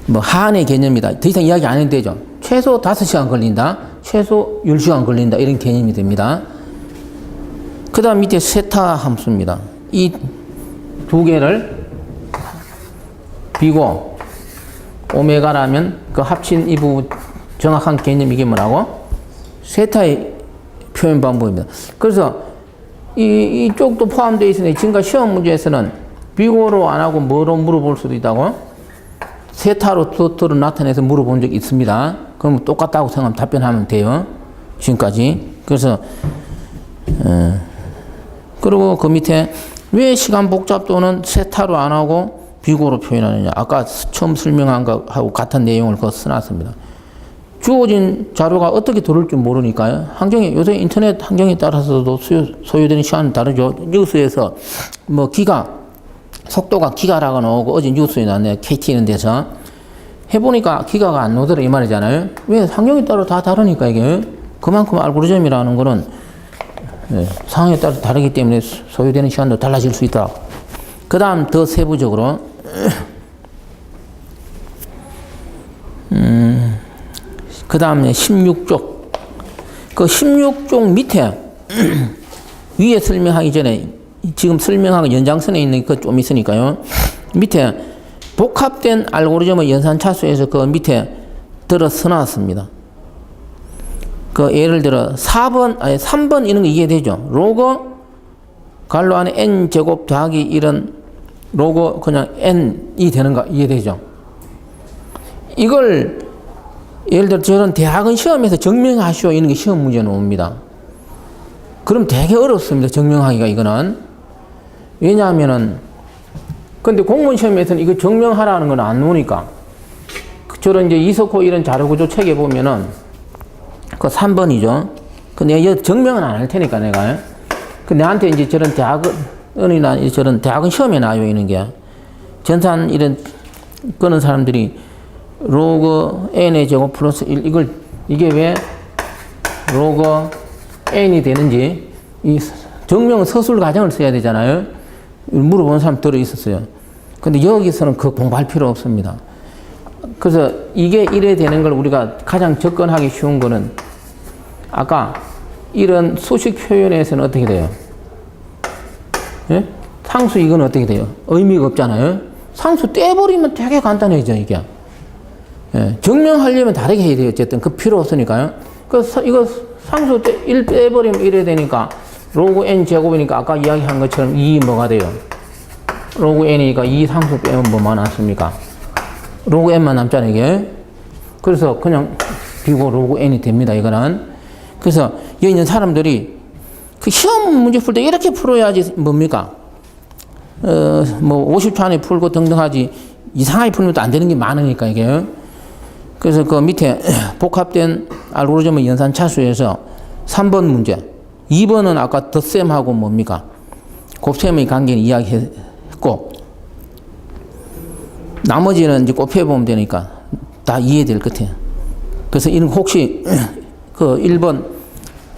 S1: 뭐 하한의 개념이다. 더 이상 이야기 안 해도 되죠. 최소 5시간 걸린다. 최소 10시간 걸린다. 이런 개념이 됩니다. 그 다음 밑에 세타 함수입니다. 이 두 개를 비고 오메가라면 그 합친 이 부분 정확한 개념 이게 뭐라고? 세타의 표현 방법입니다. 그래서 이쪽도 포함되어 있으니 지금까지 시험 문제에서는 비고로 안 하고 뭐로 물어볼 수도 있다고? 세타로 도트를 나타내서 물어본 적이 있습니다. 그럼 똑같다고 생각하면 답변하면 돼요. 지금까지. 그래서 그리고 그 밑에 왜 시간 복잡도는 세타로 안 하고 비고로 표현하느냐. 아까 처음 설명한 것하고 같은 내용을 거기 써놨습니다. 주어진 자료가 어떻게 들어올 줄 모르니까요. 환경이, 요새 인터넷 환경에 따라서도 소요되는 시간은 다르죠. 뉴스에서 뭐 속도가 기가라고 나오고 어제 뉴스에 나왔네요. KT 이런 데서. 해보니까 기가가 안 나오더라 이 말이잖아요. 왜? 환경에 따라 다 다르니까 이게. 그만큼 알고리즘이라는 거는 상황에 따라 다르기 때문에 소요되는 시간도 달라질 수 있다. 그 다음 더 세부적으로 그 다음에 16쪽 그 16쪽 밑에 위에 설명하기 전에 지금 설명하고 연장선에 있는 거 좀 있으니까요. 밑에 복합된 알고리즘의 연산차수에서 그 밑에 들어 써놨습니다. 그 예를 들어 3번 이런 거 이해되죠? 로그 갈로 안에 n 제곱 더하기 이런 로그 그냥 n이 되는 거 이해되죠? 이걸 예를 들어 저런 대학원 시험에서 증명하시오 이런 게 시험 문제 나옵니다. 그럼 되게 어렵습니다. 증명하기가 이거는. 왜냐하면은 근데 공무원 시험에서는 이거 증명하라는 건 안 나오니까 저런 이제 이석호 이런 자료구조 책에 보면은 그 3번이죠. 근데 내가 증명은 안 할 테니까 내가. 그 내한테 이제 저런 대학원이나 저런 대학원 시험에 나와요 있는 게. 전산 이런 끄는 사람들이 로그 n의 제곱 플러스 1 이게 왜 로그 n이 되는지 이 증명 서술 과정을 써야 되잖아요. 물어보는 사람 들어 있었어요. 근데 여기서는 그 공부할 필요 없습니다. 그래서 이게 이래 되는 걸 우리가 가장 접근하기 쉬운 거는 아까 이런 수식 표현에서는 어떻게 돼요? 예? 상수 이건 어떻게 돼요? 의미가 없잖아요. 상수 떼버리면 되게 간단해져 이게. 예. 증명하려면 다르게 해야 돼요. 어쨌든 그 필요 없으니까요. 그래서 이거 상수 1 빼버리면 이래 되니까 로그 n 제곱이니까 아까 이야기한 것처럼 2 뭐가 돼요? 로그 n이니까 2 상수 빼면 뭐만 남습니까? 로그 n만 남잖아요 이게. 그래서 그냥 비고 로그 n이 됩니다 이거는. 그래서 여기 있는 사람들이 그 시험 문제 풀 때 이렇게 풀어야지 뭡니까? 뭐 50초 안에 풀고 등등 하지 이상하게 풀면 또 안 되는 게 많으니까 이게. 그래서 그 밑에 복합된 알고리즘의 연산 차수에서 3번 문제 2번은 아까 덧셈하고 뭡니까? 곱셈의 관계는 이야기했고 나머지는 이제 곱해보면 되니까 다 이해될 것 같아요. 그래서 이런 혹시 그 1번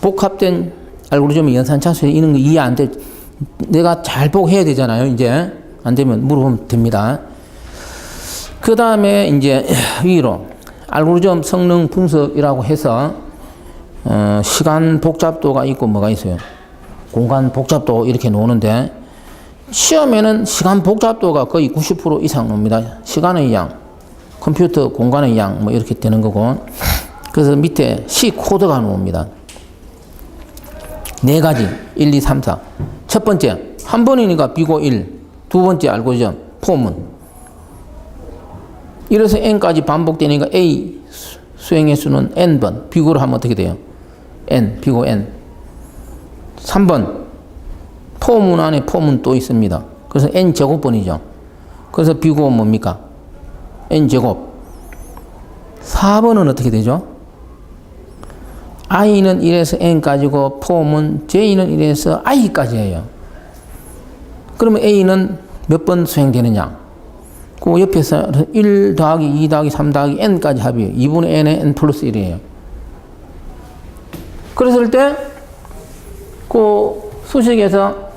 S1: 복합된 알고리즘의 연산차수에 이런 거 이해 안 돼. 내가 잘 보고 해야 되잖아요. 이제 안 되면 물어보면 됩니다. 그 다음에 이제 위로 알고리즘 성능 분석이라고 해서 시간 복잡도가 있고 뭐가 있어요. 공간 복잡도 이렇게 나오는데 시험에는 시간 복잡도가 거의 90% 이상 나옵니다. 시간의 양, 컴퓨터 공간의 양 뭐 이렇게 되는 거고 그래서 밑에 C 코드가 나옵니다. 네 가지 1, 2, 3, 4. 첫 번째 한 번이니까 비고 1. 두 번째 알고죠. 폼은 이래서 n까지 반복되니까 A 수행의 수는 n번. 비고로 하면 어떻게 돼요? n, 비고 n. 3번 폼은 안에 폼은 또 있습니다. 그래서 n 제곱번이죠. 그래서 비고는 뭡니까? n 제곱. 4번은 어떻게 되죠? i는 1에서 n까지고 폼은 j는 1에서 i까지예요. 그러면 a는 몇 번 수행되느냐? 그 옆에서 1 더하기 2 더하기 3 더하기 n까지 합이에요. 2분의 n에 n 플러스 1이에요. 그랬을 때 그 수식에서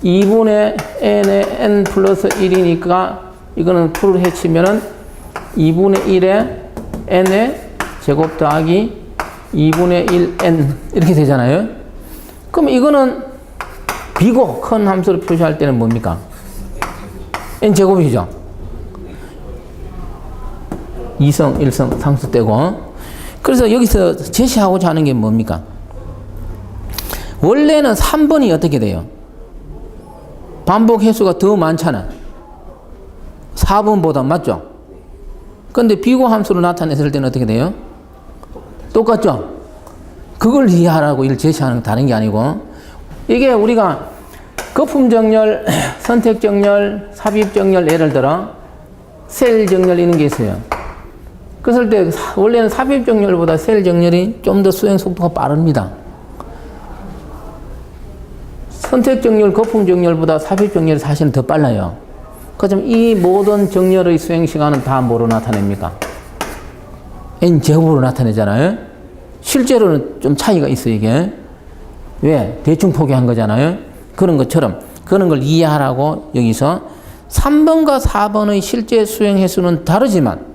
S1: 2분의 n에 n 플러스 1이니까 이거는 풀을 해치면은 2분의 1에 n의 제곱 더하기 2분의 1 n 이렇게 되잖아요. 그럼 이거는 비고 큰 함수를 표시할 때는 뭡니까? n 제곱이죠. 2성, 1성 상수되고. 그래서 여기서 제시하고자 하는 게 뭡니까? 원래는 3번이 어떻게 돼요? 반복 횟수가 더 많잖아. 4번보다 맞죠? 근데 비고 함수로 나타냈을 때는 어떻게 돼요? 똑같죠? 그걸 이해하라고 이를 제시하는 건 다른 게 아니고 이게 우리가 거품정렬, 선택정렬, 삽입정렬 예를 들어 셀정렬 이런 게 있어요. 그랬을 때 원래는 삽입정렬보다 셀정렬이 좀 더 수행 속도가 빠릅니다. 선택정렬, 거품정렬보다 삽입정렬이 사실은 더 빨라요. 그렇지만 이 모든 정렬의 수행 시간은 다 뭐로 나타냅니까? n 제곱으로 나타내잖아요. 실제로는 좀 차이가 있어요, 이게. 왜? 대충 포기한 거잖아요. 그런 것처럼 그런 걸 이해하라고 여기서 3번과 4번의 실제 수행 횟수는 다르지만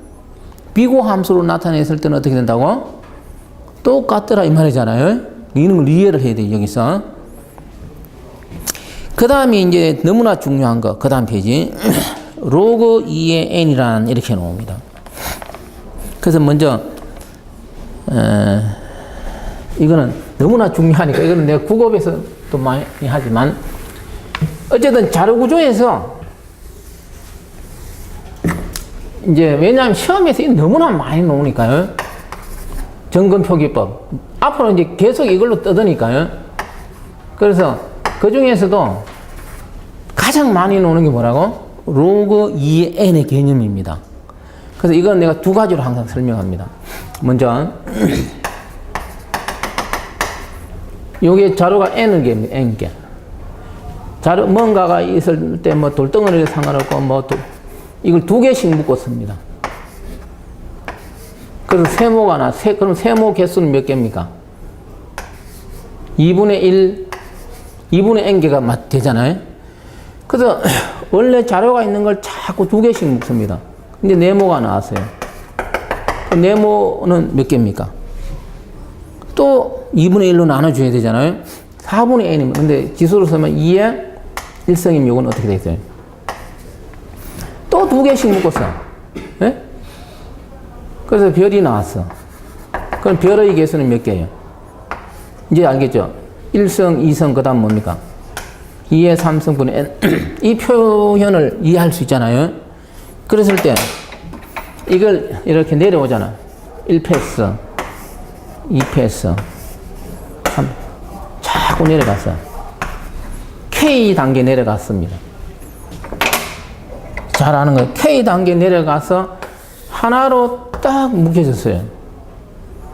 S1: 비고 함수로 나타냈을 때는 어떻게 된다고? 똑같더라 이 말이잖아요. 이런 걸 이해를 해야 돼요, 여기서. 그 다음에 이제 너무나 중요한 거, 그 다음 페이지. 로그 2의 n이란 이렇게 나옵니다. 그래서 먼저 이거는 너무나 중요하니까 이거는 내가 국어에서 또 많이 하지만 어쨌든 자료 구조에서 이제 왜냐하면 시험에서 너무나 많이 나오니까요. 정근 표기법 앞으로 이제 계속 이걸로 떠드니까요. 그래서 그 중에서도 가장 많이 나오는 게 뭐라고? 로그 2의 n의 개념입니다. 그래서 이건 내가 두 가지로 항상 설명합니다. 먼저 요게 자료가 n은 개입니다. n개. 자료 뭔가가 있을 때 뭐 돌덩어리에 상관없고 뭐 이걸 두 개씩 묶고 씁니다. 그래서 세모가 그럼 세모 개수는 몇 개입니까? 2분의 1, 2분의 n개가 되잖아요. 그래서 원래 자료가 있는 걸 자꾸 두 개씩 묶습니다. 근데 네모가 나왔어요. 그 네모는 몇 개입니까? 또 2분의 1로 나눠줘야 되잖아요. 4분의 n이면 근데 지수로 쓰면 2의 1성이면 이건 어떻게 돼 있어요? 또 두 개씩 묶었어. 네? 그래서 별이 나왔어. 그럼 별의 개수는 몇 개예요? 이제 알겠죠? 1성, 2성, 그 다음 뭡니까? 2의 3성분의 n. 이 표현을 이해할 수 있잖아요. 그랬을 때 이걸 이렇게 내려오잖아. 1패스, 2패스, 3. 자꾸 내려갔어. K 단계 내려갔습니다. 잘 아는 거예요. K 단계 내려가서 하나로 딱 묶여졌어요.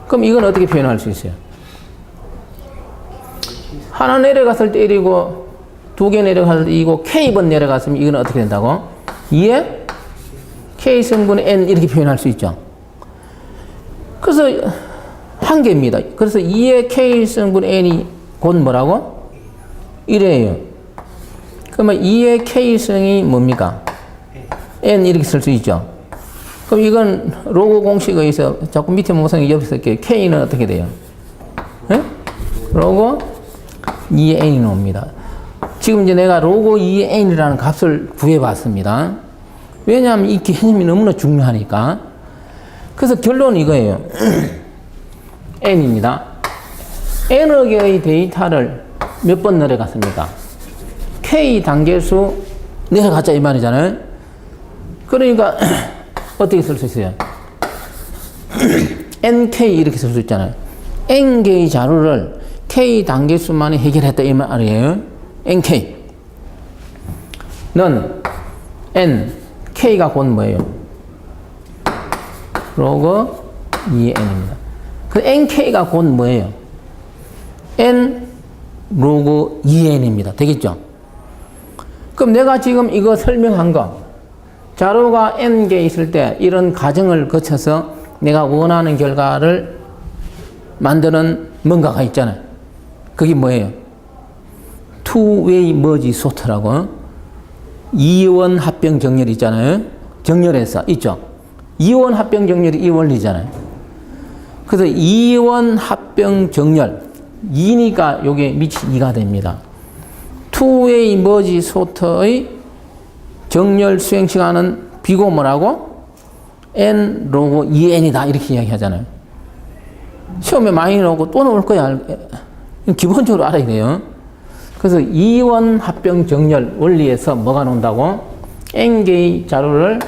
S1: 그럼 이건 어떻게 표현할 수 있어요? 하나 내려갔을 때 1이고 두 개 내려갔을 때 2고 K번 내려갔으면 이건 어떻게 된다고? 2에 K승분의 N 이렇게 표현할 수 있죠. 그래서 한 개입니다. 그래서 2의 K승분의 N이 곧 뭐라고? 1이에요. 그러면 2의 K승이 뭡니까? N 이렇게 쓸 수 있죠. 그럼 이건 로그 공식에 의해서 자꾸 밑에 모성이 옆에 쓸게요. K는 어떻게 돼요? 네? 로그 2n이 나옵니다. 지금 이제 내가 로그 2n이라는 값을 구해봤습니다. 왜냐하면 이 개념이 너무나 중요하니까. 그래서 결론은 이거예요. n입니다. n의 개의 데이터를 몇 번 내려갔습니까? k 단계수 내려갔자 이 말이잖아요. 그러니까 어떻게 쓸 수 있어요? nk 이렇게 쓸 수 있잖아요. n개의 자료를 k 단계수만이 해결했다 이 말이에요. nk 는 n k가 곧 뭐예요? 로그 2n입니다. 그 nk가 곧 뭐예요? n 로그 2n입니다. 되겠죠? 그럼 내가 지금 이거 설명한 거 자료가 n개 있을 때 이런 과정을 거쳐서 내가 원하는 결과를 만드는 뭔가가 있잖아요. 그게 뭐예요? Two-way merge sort라고 이원 합병 정렬 있잖아요. 정렬해서 있죠. 이원 합병 정렬이 이 원리잖아요. 그래서 이원 합병 정렬 2니까 요게 미치 2가 됩니다. Two-way merge sort의 정렬 수행 시간은 비고 뭐라고? n 로그 2n이다 이렇게 이야기하잖아요. 시험에 많이 나오고 또 나올 거야. 기본적으로 알아야 돼요. 그래서 이원 합병 정렬 원리에서 뭐가 나온다고? n개의 자료를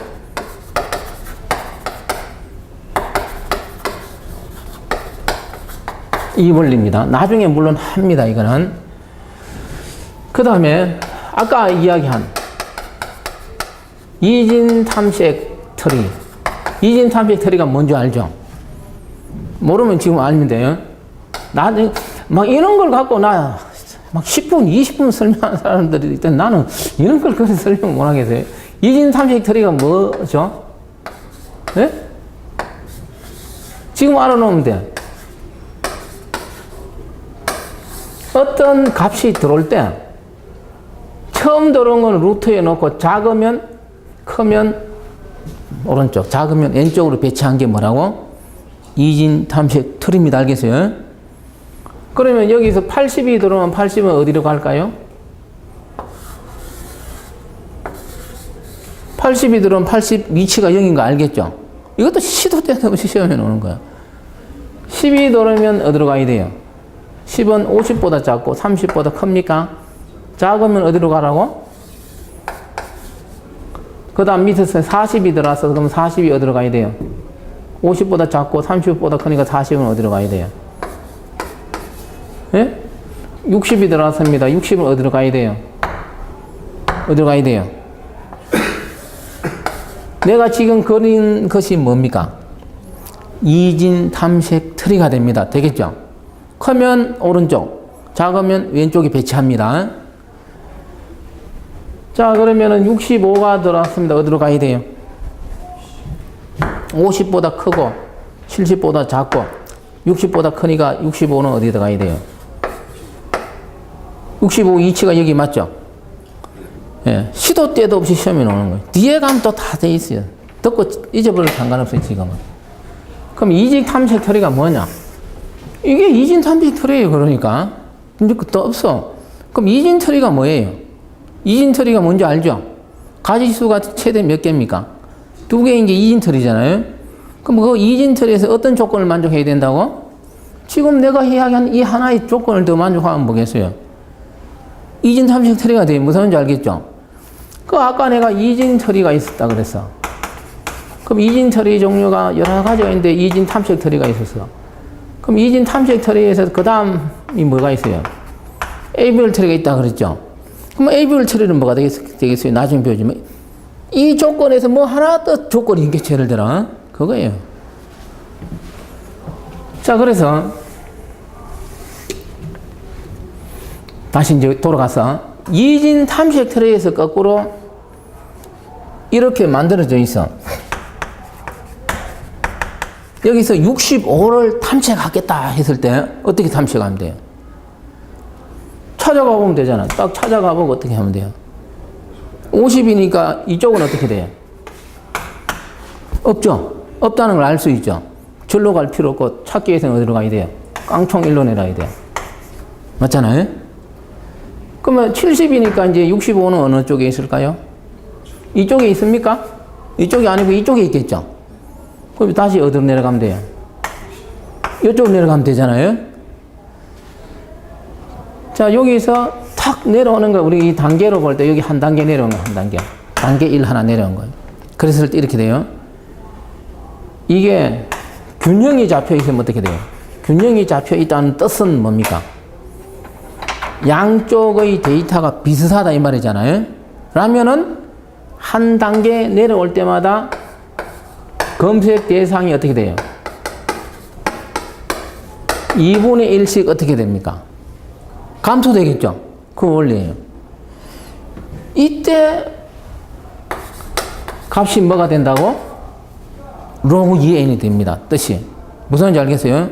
S1: 이 원리입니다. 나중에 물론 합니다. 이거는. 그 다음에 아까 이야기한 이진 탐색 트리. 이진 탐색 트리가 뭔지 알죠? 모르면 지금 알면 돼요. 나중에 막 이런 걸 갖고 나 막 10분, 20분 설명하는 사람들이 있던데 나는 이런 걸 그렇게 설명 못 하겠어요. 이진 탐색 트리가 뭐죠? 네? 지금 알아놓으면 돼. 어떤 값이 들어올 때 처음 들어온 건 루트에 넣고 작으면 크면 오른쪽, 작으면 왼쪽으로 배치한 게 뭐라고? 이진 탐색 트리입니다. 알겠어요? 그러면 여기서 80이 들어오면 80은 어디로 갈까요? 80이 들어오면 80 위치가 0인 거 알겠죠? 이것도 시도 때도 없이 시험에 오는 거야. 10이 들어오면 어디로 가야 돼요? 10은 50보다 작고 30보다 큽니까? 작으면 어디로 가라고? 그 다음 밑에서 40이 들어와서 그럼 40이 어디로 가야 돼요? 50보다 작고 30보다 크니까 40은 어디로 가야 돼요? 예? 60이 들어왔습니다. 60은 어디로 가야 돼요? 어디로 가야 돼요? 내가 지금 그린 것이 뭡니까? 이진 탐색 트리가 됩니다. 되겠죠? 크면 오른쪽, 작으면 왼쪽에 배치합니다. 자, 그러면은 65가 들어왔습니다. 어디로 가야 돼요? 50보다 크고 70보다 작고 60보다 크니까 65는 어디다 가야 돼요? 65 위치가 여기 맞죠? 예, 시도 때도 없이 시험에 나오는 거예요. 뒤에 가면 또 다 돼 있어요. 듣고 잊어버려도 상관없어요, 지금은. 그럼 이진 탐색 트리가 뭐냐? 이게 이진 탐색 트리예요, 그러니까. 근데 또 없어. 그럼 이진 트리가 뭐예요? 이진 트리가 뭔지 알죠? 가지수가 최대 몇 개입니까? 2개인 게 이진 트리잖아요. 그럼 그 이진 트리에서 어떤 조건을 만족해야 된다고? 지금 내가 이야기한 이 하나의 조건을 더 만족하면 뭐겠어요? 이진 탐색 트리가 되면 무슨 지 알겠죠? 그 아까 내가 이진 트리가 있었다 그랬어. 그럼 이진 트리 종류가 여러 가지가 있는데 이진 탐색 트리가 있었어. 그럼 이진 탐색 트리에서 그 다음이 뭐가 있어요? ABL 트리가 있다 그랬죠? 그럼 ABL 트리는 뭐가 되겠어요? 나중에 배우지만 이 조건에서 뭐 하나 더 조건이 있겠죠? 예를 들어 그거예요. 자, 그래서 다시 이제 돌아가서 이진 탐색 트리에서 거꾸로 이렇게 만들어져 있어. 여기서 65를 탐색하겠다 했을 때 어떻게 탐색하면 돼요? 찾아가 보면 되잖아. 딱 찾아가 보고 어떻게 하면 돼요? 50이니까 이쪽은 어떻게 돼요? 없죠? 없다는 걸 알 수 있죠? 절로 갈 필요 없고 찾기 위해서는 어디로 가야 돼요? 깡총 일로 내려야 돼요. 맞잖아요? 그러면 70이니까 이제 65는 어느 쪽에 있을까요? 이쪽에 있습니까? 이쪽이 아니고 이쪽에 있겠죠? 그럼 다시 어디로 내려가면 돼요? 이쪽으로 내려가면 되잖아요? 자, 여기서 탁 내려오는 거, 우리 이 단계로 볼 때 여기 한 단계 내려온 거, 한 단계. 단계 1 하나 내려온 거예요. 그랬을 때 이렇게 돼요. 이게 균형이 잡혀 있으면 어떻게 돼요? 균형이 잡혀 있다는 뜻은 뭡니까? 양쪽의 데이터가 비슷하다 이 말이잖아요. 라면은 한 단계 내려올 때마다 검색 대상이 어떻게 돼요? 2분의 1씩 어떻게 됩니까? 감소되겠죠? 그 원리예요. 이때 값이 뭐가 된다고? 로그 2n이 됩니다. 뜻이. 무슨 말인지 알겠어요?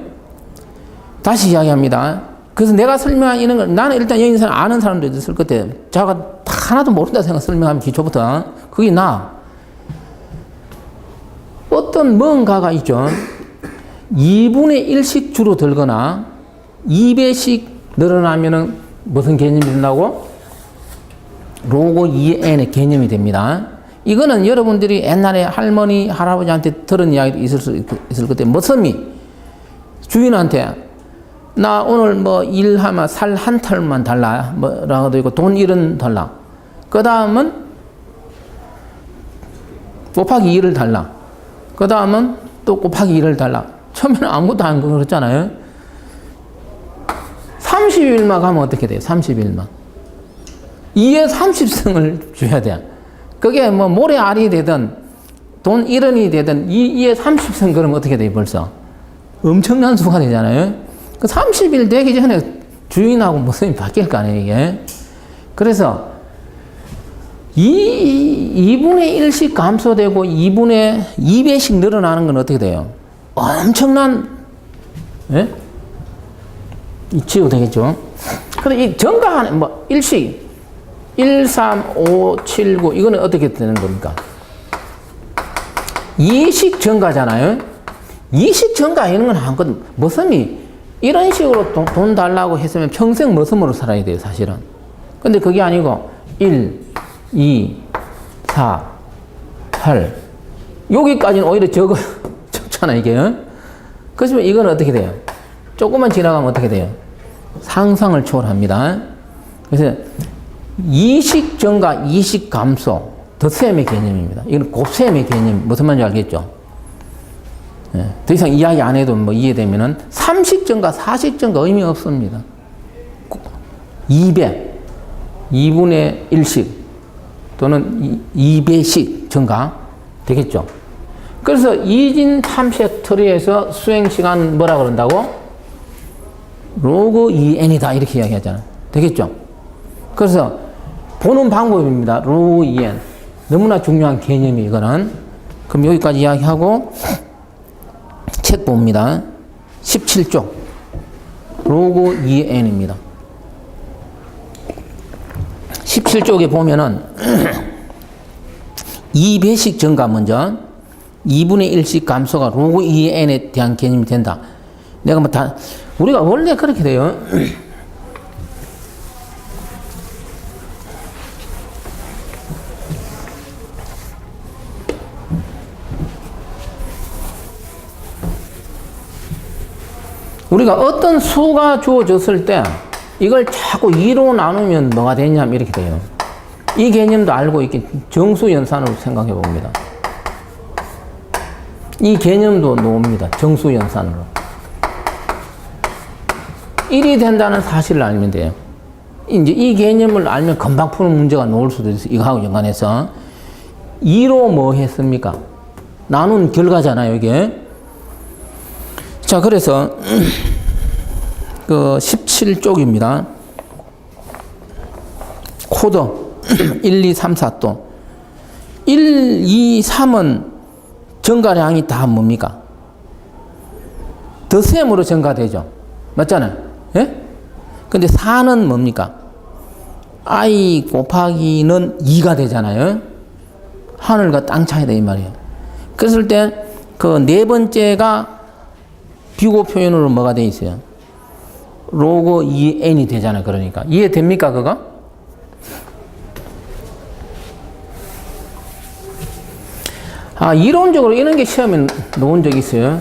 S1: 다시 이야기합니다. 그래서 내가 설명한 이런 걸, 나는 일단 여기 있는 사람, 아는 사람도 있을 것 같아. 자가 하나도 모른다 생각 설명하면 기초부터. 그게 나. 어떤 뭔가가 있죠. 2분의 1씩 줄어들거나 2배씩 늘어나면은 무슨 개념이 된다고? 로그 2n의 개념이 됩니다. 이거는 여러분들이 옛날에 할머니, 할아버지한테 들은 이야기도 있을 것 같아요. 머슴이 주인한테 나 오늘 뭐 일하면 살 한 털만 달라. 뭐라고도 있고 돈 1원 달라. 그 다음은 곱하기 2를 달라. 그 다음은 또 곱하기 2를 달라. 처음에는 아무것도 안 그렇잖아요. 30일만 가면 어떻게 돼요? 30일만. 2에 30승을 줘야 돼. 그게 뭐 모래알이 되든 돈 1원이 되든 2에 30승 그러면 어떻게 돼요? 벌써 엄청난 수가 되잖아요. 그 30일 되기 전에 주인하고 모습이 바뀔 거 아니에요, 이게. 그래서 2분의 1씩 감소되고 2배씩 늘어나는 건 어떻게 돼요? 엄청난, 예? 치유 되겠죠? 그래서 이 증가하는, 뭐, 일씩, 1, 3, 5, 7, 9, 이거는 어떻게 되는 겁니까? 이식 증가잖아요? 이식 증가 이런 건 한건 머슴이 이런 식으로 돈 달라고 했으면 평생 머슴으로 살아야 돼요, 사실은. 근데 그게 아니고 1, 2, 4, 8 여기까지는 오히려 적잖아 이게. 그렇지만 이건 어떻게 돼요? 조금만 지나가면 어떻게 돼요? 상상을 초월합니다. 그래서 이식 증가, 이식 감소, 덧셈의 개념입니다. 이건 곱셈의 개념, 무슨 말인지 알겠죠? 예, 더 이상 이야기 안 해도 뭐 이해되면은 3식 증가, 4식 증가 의미 없습니다. 2배, 2분의 1씩 또는 2배씩 증가 되겠죠. 그래서 이진 탐색 트리에서 수행 시간 뭐라 그런다고? 로그 2n이다 이렇게 이야기하잖아요. 되겠죠? 그래서 보는 방법입니다. 로그 2n. 너무나 중요한 개념이 이거는. 그럼 여기까지 이야기하고 책 봅니다. 17쪽. 로그 2n입니다. 17쪽에 보면은 2배씩 증가 먼저 2분의 1씩 감소가 로그 2n에 대한 개념이 된다. 내가 뭐 다 우리가 원래 그렇게 돼요. 우리가 어떤 수가 주어졌을 때 이걸 자꾸 2로 나누면 뭐가 되냐면 이렇게 돼요. 이 개념도 알고 이렇게 정수연산으로 생각해 봅니다. 이 개념도 놓습니다. 정수연산으로. 1이 된다는 사실을 알면 돼요. 이제 이 개념을 알면 금방 푸는 문제가 나올 수도 있어요. 이거하고 연관해서. 2로 뭐 했습니까? 나눈 결과잖아요, 이게. 자, 그래서 그 17쪽입니다. 코드 1, 2, 3, 4 또 1, 2, 3은 증가량이 다 뭡니까? 덧셈으로 증가되죠. 맞잖아요. 예? 근데 4는 뭡니까? I 곱하기는 2가 되잖아요. 하늘과 땅 차이다 이 말이에요. 그랬을 때 그 네 번째가 비교 표현으로 뭐가 돼 있어요? 로그 2n이 되잖아요. 그러니까 이해됩니까 그거? 이론적으로 이런 게 시험에 나온 적이 있어요.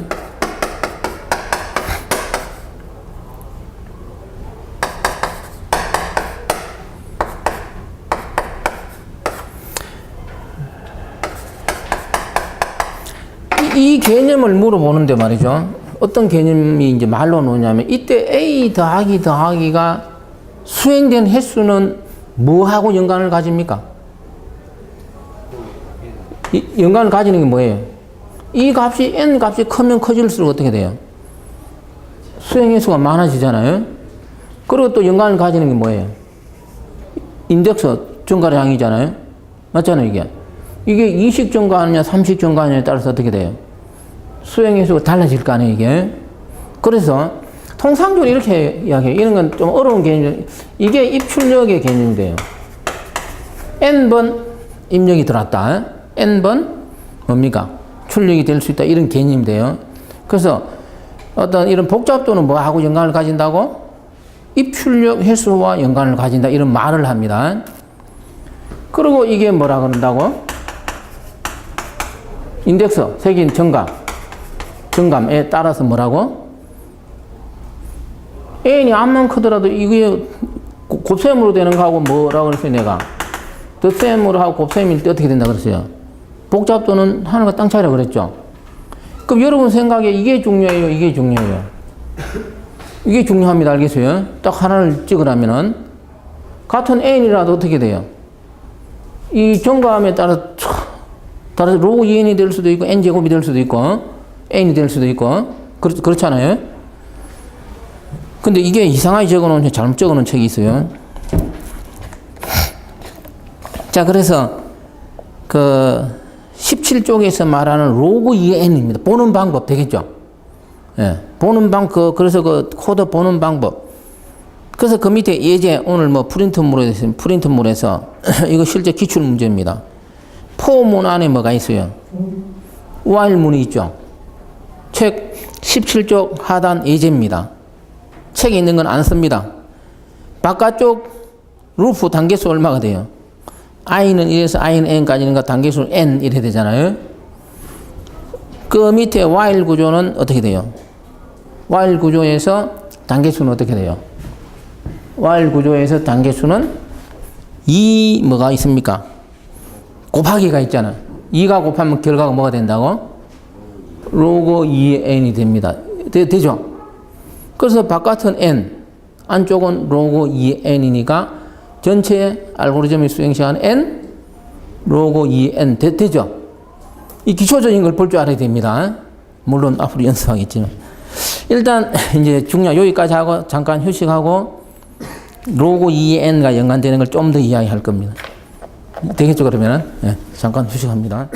S1: 이 개념을 물어보는데 말이죠. 어떤 개념이 이제 말로 나오냐면, 이때 A 더하기가 수행된 횟수는 뭐하고 연관을 가집니까? 연관을 가지는 게 뭐예요? 이 값이 n 값이 크면 커질수록 어떻게 돼요? 수행 횟수가 많아지잖아요. 그리고 또 연관을 가지는 게 뭐예요? 인덱스 증가량이잖아요. 맞잖아요, 이게. 이게 2식 증가하느냐, 3식 증가하느냐에 따라서 어떻게 돼요? 수행 횟수가 달라질 거 아니에요, 이게. 그래서 통상적으로 이렇게 이야기해요. 이런 건 좀 어려운 개념. 이게 입출력의 개념인데요. n번 입력이 들어왔다. n번 뭡니까? 출력이 될 수 있다. 이런 개념인데요. 그래서 어떤 이런 복잡도는 뭐하고 연관을 가진다고? 입출력 횟수와 연관을 가진다. 이런 말을 합니다. 그리고 이게 뭐라 그런다고? 인덱스, 색인 정감에 따라서 뭐라고? n이 암만 크더라도 이게 곱셈으로 되는 거하고 뭐라고 그랬어요, 내가? 덧셈으로 하고 곱셈일 때 어떻게 된다 그랬어요? 복잡도는 하늘과 땅 차이라고 그랬죠? 그럼 여러분 생각에 이게 중요해요? 이게 중요해요? 이게 중요합니다. 알겠어요? 딱 하나를 찍으라면은 같은 n이라도 어떻게 돼요? 이 정감에 따라서 로그 2n이 될 수도 있고 n제곱이 될 수도 있고 n이 될 수도 있고 그렇잖아요? 근데 이게 이상하게 적어놓은, 잘못 적어놓은 책이 있어요. 자, 그래서 그 17쪽에서 말하는 로그 2n입니다. 보는 방법 되겠죠? 예. 보는 그래서 그 코드 보는 방법. 그래서 그 밑에 예제 오늘 뭐 프린트물에서 이거 실제 기출 문제입니다. 포문 안에 뭐가 있어요? while문이 있죠. 책 17쪽 하단 예제입니다. 책에 있는 건 안 씁니다. 바깥쪽 루프 단계수 얼마가 돼요? i는 1에서 i는 n까지는 단계수 n 이래 되잖아요. 그 밑에 while 구조는 어떻게 돼요? while 구조에서 단계수는 어떻게 돼요? while 구조에서 단계수는 2 뭐가 있습니까? 곱하기가 있잖아. 2가 곱하면 결과가 뭐가 된다고? 로그 2n이 됩니다. 되죠? 그래서 바깥은 n, 안쪽은 로그 2n이니까 전체 알고리즘의 수행 시간 n, 로그 2n 되죠? 이 기초적인 걸 볼 줄 알아야 됩니다. 물론 앞으로 연습하겠지만. 일단 이제 여기까지 하고 잠깐 휴식하고 로그 2n과 연관되는 걸 좀 더 이야기할 겁니다. 되겠죠, 그러면은? 네, 잠깐 휴식합니다.